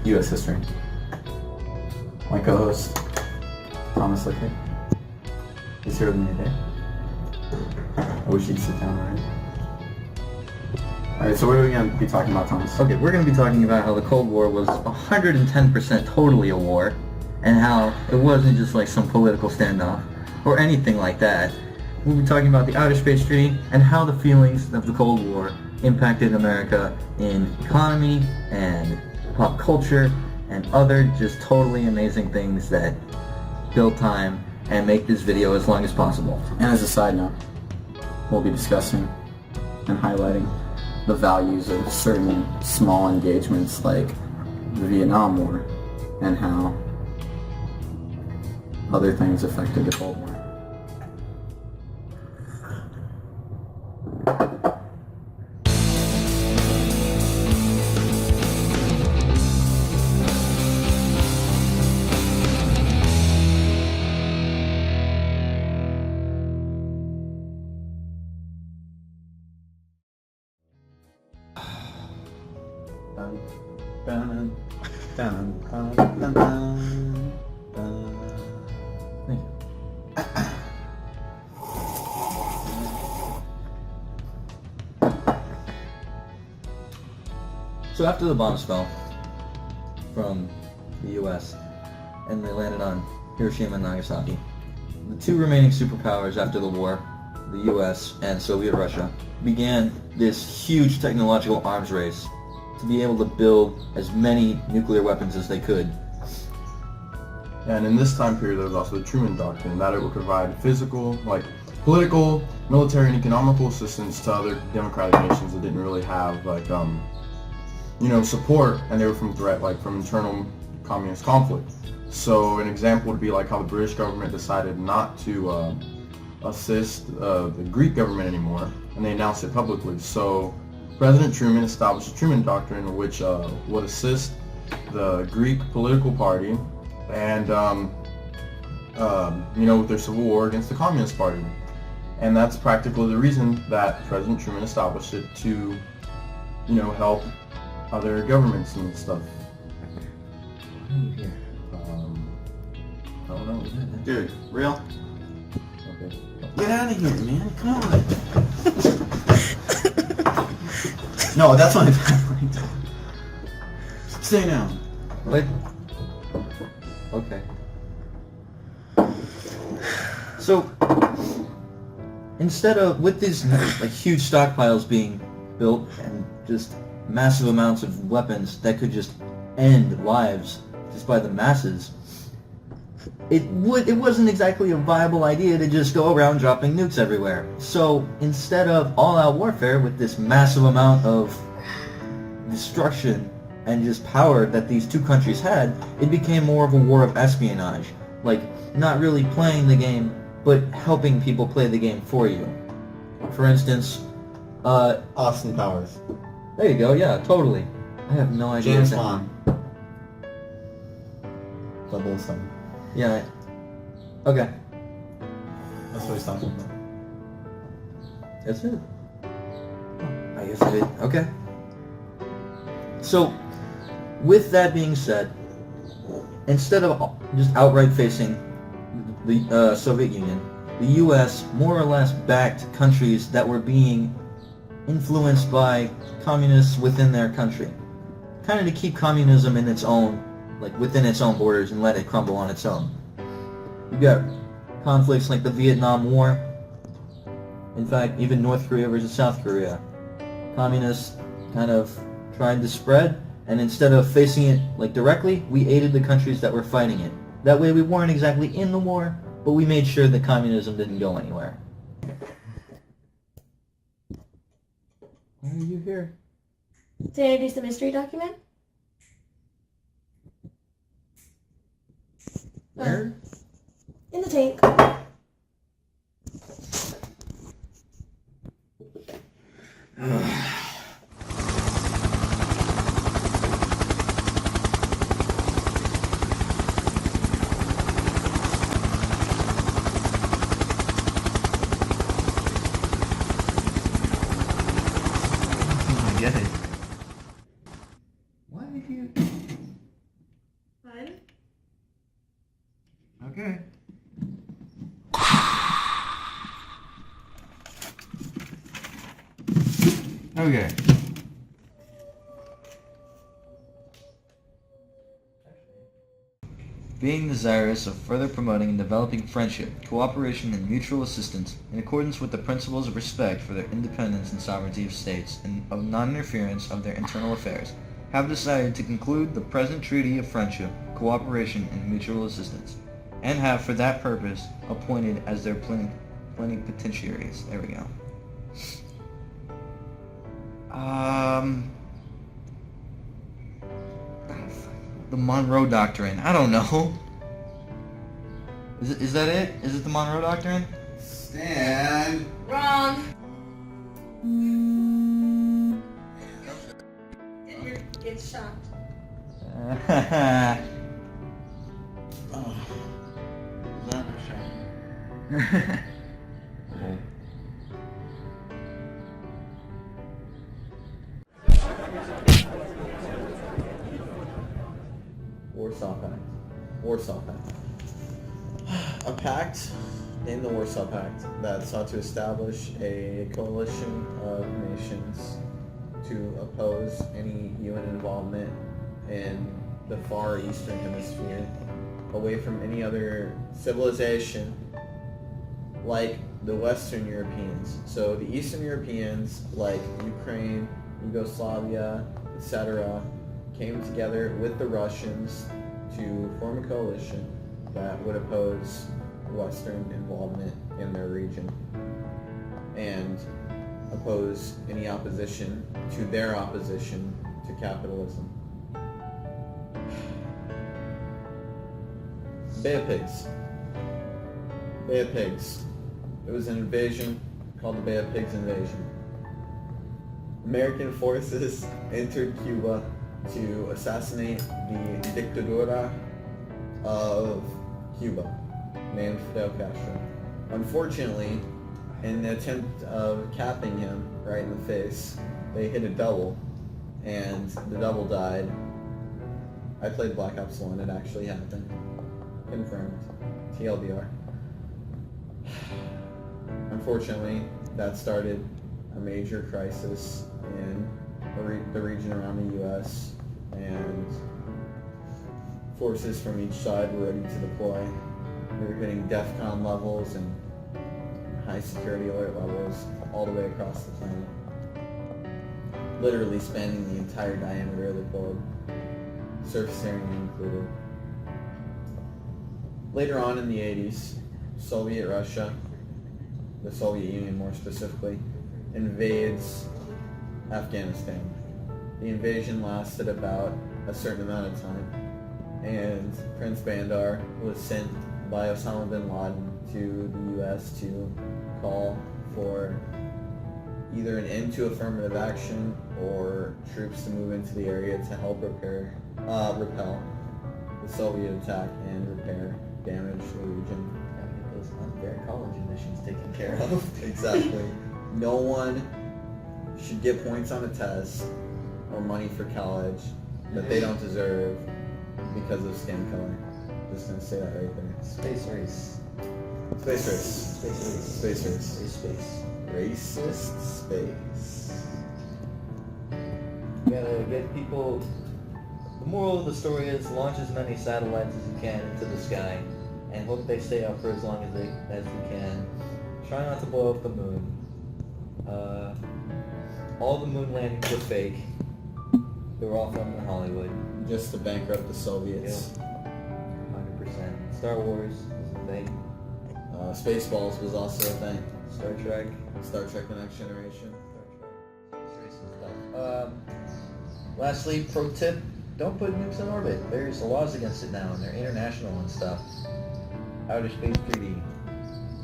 U.S. history. My co-host, Thomas Lickett. He's here with me today. I wish he'd sit down already. Alright, so what are we going to be talking about, Thomas? Okay, we're going to be talking about how the Cold War was 110% totally a war, and how it wasn't just like some political standoff, or anything like that. We'll be talking about the Outer Space Treaty, and how the feelings of the Cold War impacted America in economy, and pop culture, and other just totally amazing things that fill time and make this video as long as possible. And as a side note, we'll be discussing and highlighting the values of certain small engagements like the Vietnam War and how other things affected the Cold War. So after the bombs fell from the U.S. and they landed on Hiroshima and Nagasaki, the two remaining superpowers after the war, the U.S. and Soviet Russia, began this huge technological arms race to be able to build as many nuclear weapons as they could. And in this time period, there was also the Truman Doctrine, that it would provide physical, political, military, and economical assistance to other democratic nations that didn't really have, support, and they were from internal communist conflict. So an example would be like how the British government decided not to assist the Greek government anymore, and they announced it publicly. So President Truman established the Truman Doctrine, which would assist the Greek political party and with their civil war against the Communist Party. And that's practically the reason that President Truman established it, to help other governments and stuff. Why are you here? I don't know. Dude, real? Okay. Get out of here, man. Come on. No, that's my bad. Stay down. What? Okay. So, instead of, with these huge stockpiles being built and just massive amounts of weapons that could just end lives just by the masses, it wasn't exactly a viable idea to just go around dropping nukes everywhere. So instead of all-out warfare with this massive amount of destruction and just power that these two countries had, it became more of a war of espionage. Like, not really playing the game, but helping people play the game for you. For instance, Austin Powers. there you go, yeah, totally. I have no idea. James what that- Bond. 007. Yeah. Okay. That's what he's talking about. That's it. I guess I did. Okay. So, with that being said, instead of just outright facing the Soviet Union, the U.S. more or less backed countries that were being influenced by communists within their country, kind of to keep communism in its own, within its own borders, and let it crumble on its own. You got conflicts like the Vietnam War. In fact, even North Korea versus South Korea. Communists kind of tried to spread, and instead of facing it directly, we aided the countries that were fighting it. That way we weren't exactly in the war, but we made sure that communism didn't go anywhere. Why are you here? To introduce the mystery document? Where? In the tank. I get it. Why did you... Okay. Being desirous of further promoting and developing friendship, cooperation, and mutual assistance in accordance with the principles of respect for the independence and sovereignty of states and of non-interference of their internal affairs, have decided to conclude the present treaty of friendship, cooperation, and mutual assistance, and have for that purpose appointed as their plenipotentiaries. There we go. The Monroe Doctrine. I don't know. Is that it? Is it the Monroe Doctrine? Stan! Wrong. Edward gets shocked. Oh. Is that a shame? Warsaw Pact. Warsaw Pact. A pact in the Warsaw Pact that sought to establish a coalition of nations to oppose any UN involvement in the far eastern hemisphere, away from any other civilization like the Western Europeans. So the Eastern Europeans, like Ukraine, Yugoslavia, etc., came together with the Russians to form a coalition that would oppose Western involvement in their region and oppose any opposition to their opposition to capitalism. Bay of Pigs. Bay of Pigs. It was an invasion called the Bay of Pigs invasion. American forces entered Cuba to assassinate the dictadura of Cuba, named Fidel Castro. Unfortunately, in the attempt of capping him right in the face, they hit a double, and the double died. I played Black Ops 1, it actually happened. Confirmed. TLDR. Unfortunately, that started a major crisis in the region around the U.S., and forces from each side were ready to deploy. We were hitting DEFCON levels and high security alert levels all the way across the planet, literally spanning the entire diameter of the globe, surface area included. Later on in the 80s, Soviet Russia, the Soviet Union more specifically, invades Afghanistan. The invasion lasted about a certain amount of time, and Prince Bandar was sent by Osama bin Laden to the U.S. to call for either an end to affirmative action or troops to move into the area to help repel the Soviet attack and repair damage to the region. Gotta get those unfair college admissions taken care of. Exactly. No one should get points on a test or money for college that they don't deserve because of skin color. Just gonna say that right there. Space race. Space race. Space race. Space race. Space. Racist space. You gotta get people. The moral of the story is launch as many satellites as you can into the sky, and hope they stay up for as long as you can. Try not to blow up the moon. All the moon landings were fake. They were all filmed in Hollywood. Just to bankrupt the Soviets. 100%. Star Wars is a thing. Spaceballs was also a thing. Star Trek. Star Trek: The Next Generation. Lastly, pro tip, don't put nukes in orbit. There's laws against it now, and they're international and stuff. Outer Space Treaty.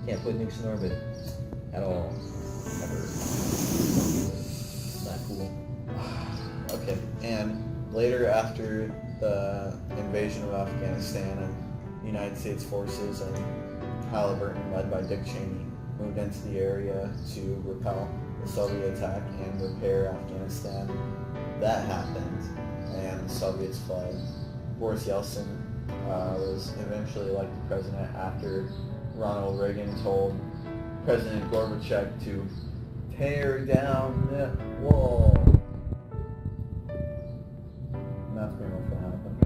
Can't put nukes in orbit. At all. Ever. Not cool. Okay, and later after the invasion of Afghanistan and the United States forces and Halliburton, led by Dick Cheney, moved into the area to repel the Soviet attack and repair Afghanistan. That happened, and the Soviets fled. Boris Yeltsin was eventually elected president after Ronald Reagan told President Gorbachev to tear down the wall. And that's pretty much what happened.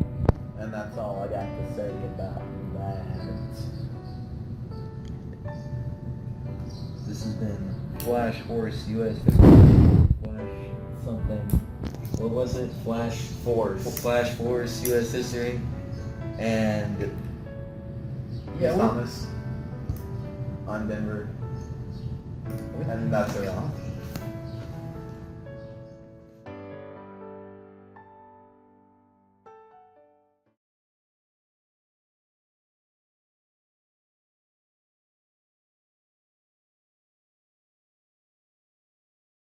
And that's all I got to say about that. This has been Flash Force US 15. Flash something. What was it? Flash Force US History. And Yeah, Thomas on Denver. And that's it all.